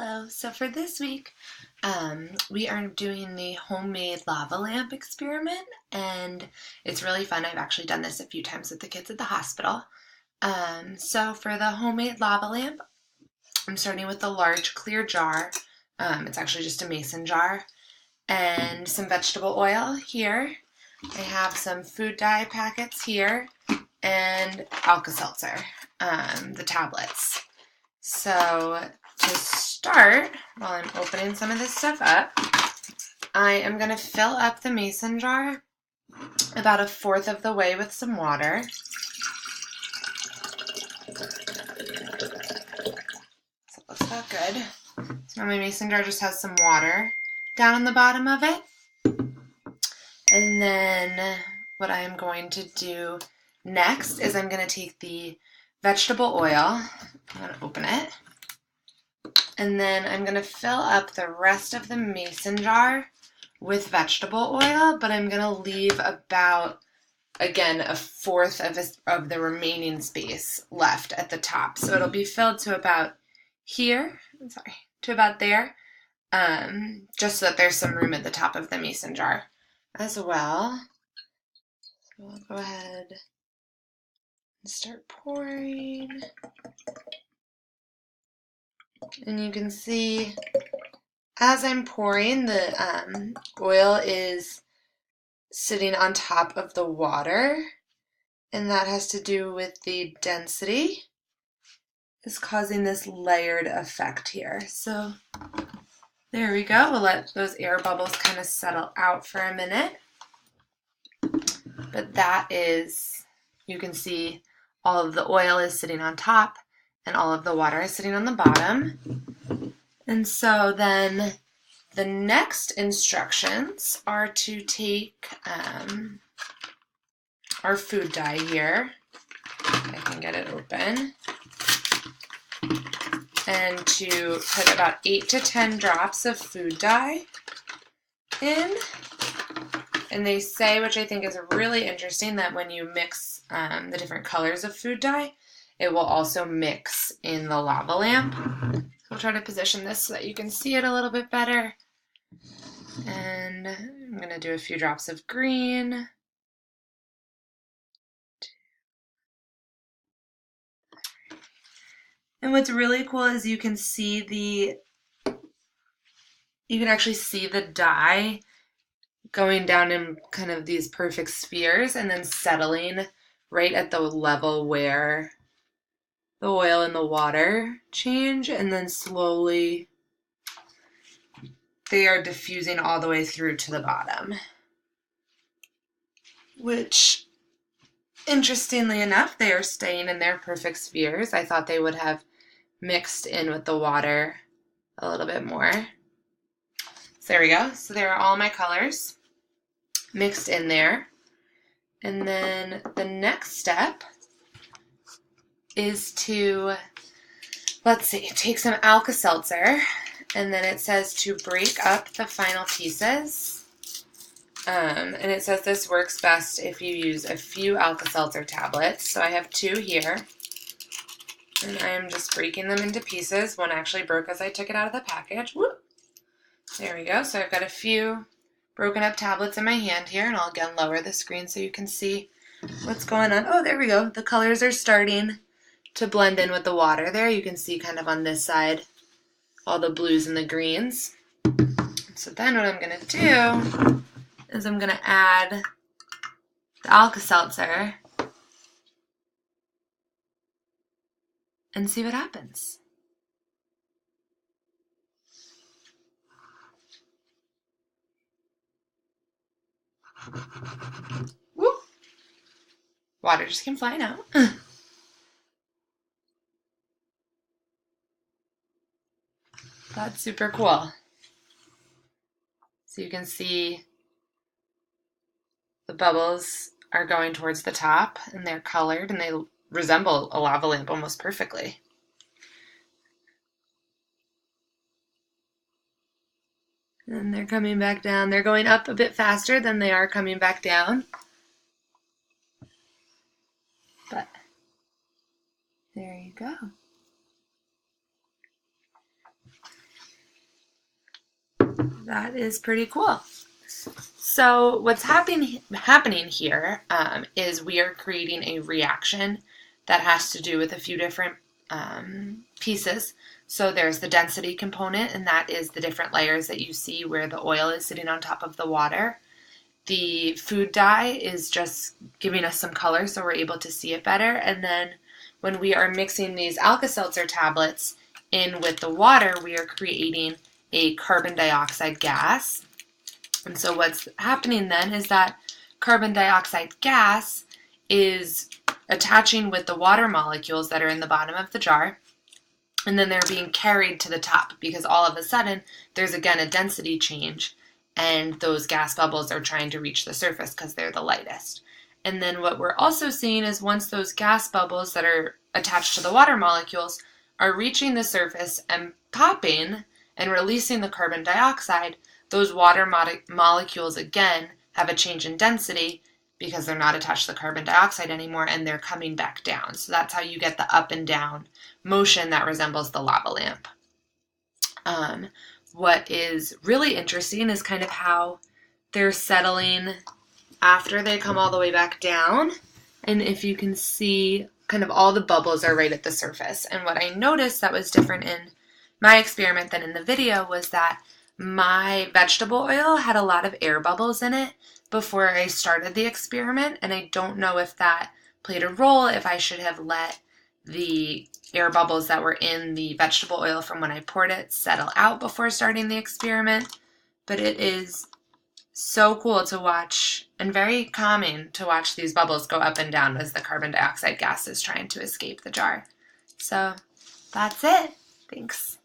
Hello, so for this week, we are doing the homemade lava lamp experiment, and it's really fun. I've actually done this a few times with the kids at the hospital. So for the homemade lava lamp, I'm starting with a large clear jar. It's actually just a mason jar, and some vegetable oil here. I have some food dye packets here, and Alka-Seltzer, the tablets. So to start, while I'm opening some of this stuff up, I am going to fill up the mason jar about 1/4 of the way with some water. So it looks about good. So now my mason jar just has some water down on the bottom of it. And then what I am going to do next is I'm going to take the vegetable oil. I'm going to open it. And then I'm going to fill up the rest of the mason jar with vegetable oil, but I'm going to leave about, again, 1/4 of the remaining space left at the top. So it'll be filled to about here, to about there, just so that there's some room at the top of the mason jar as well. So I'll go ahead and start pouring. And you can see as I'm pouring, the oil is sitting on top of the water, and that has to do with the density is causing this layered effect here. So there we go. We'll let those air bubbles kind of settle out for a minute. But that is, you can see all of the oil is sitting on top and all of the water is sitting on the bottom. And so then the next instructions are to take our food dye here. I can get it open. And to put about 8 to 10 drops of food dye in. And they say, which I think is really interesting, that when you mix the different colors of food dye, it will also mix in the lava lamp. So I'll try to position this so that you can see it a little bit better. And I'm going to do a few drops of green. And what's really cool is you can actually see the dye going down in kind of these perfect spheres and then settling right at the level where the oil and the water change, and then slowly they are diffusing all the way through to the bottom. Which, interestingly enough, they are staying in their perfect spheres. I thought they would have mixed in with the water a little bit more. So there we go. So there are all my colors mixed in there. And then the next step is to, take some Alka-Seltzer, and then it says to break up the final pieces. And it says this works best if you use a few Alka-Seltzer tablets. So I have 2 here, and I am just breaking them into pieces. One actually broke as I took it out of the package. Whoop. There we go. So I've got a few broken up tablets in my hand here, and I'll again lower the screen so you can see what's going on. Oh, there we go. The colors are starting to blend in with the water there. You can see kind of on this side all the blues and the greens. So then what I'm going to do is I'm going to add the Alka-Seltzer and see what happens. Woo! Water just came flying out. That's super cool. So you can see the bubbles are going towards the top, and they're colored, and they resemble a lava lamp almost perfectly. And they're coming back down. They're going up a bit faster than they are coming back down. But there you go. that is pretty cool. So what's happening here is we are creating a reaction that has to do with a few different pieces. So there's the density component, and that is the different layers that you see where the oil is sitting on top of the water. The food dye is just giving us some color so we're able to see it better. And then when we are mixing these Alka-Seltzer tablets in with the water, we are creating a carbon dioxide gas. And so what's happening then is that carbon dioxide gas is attaching with the water molecules that are in the bottom of the jar, and then they're being carried to the top because all of a sudden there's again a density change, and those gas bubbles are trying to reach the surface because they're the lightest. And then what we're also seeing is once those gas bubbles that are attached to the water molecules are reaching the surface and popping and releasing the carbon dioxide, those water molecules again have a change in density because they're not attached to the carbon dioxide anymore, and they're coming back down. So that's how you get the up and down motion that resembles the lava lamp. What is really interesting is kind of how they're settling after they come all the way back down. And if you can see, kind of all the bubbles are right at the surface. And what I noticed that was different in my experiment than in the video was that my vegetable oil had a lot of air bubbles in it before I started the experiment, and I don't know if that played a role, if I should have let the air bubbles that were in the vegetable oil from when I poured it settle out before starting the experiment. But it is so cool to watch and very calming to watch these bubbles go up and down as the carbon dioxide gas is trying to escape the jar. So that's it. Thanks.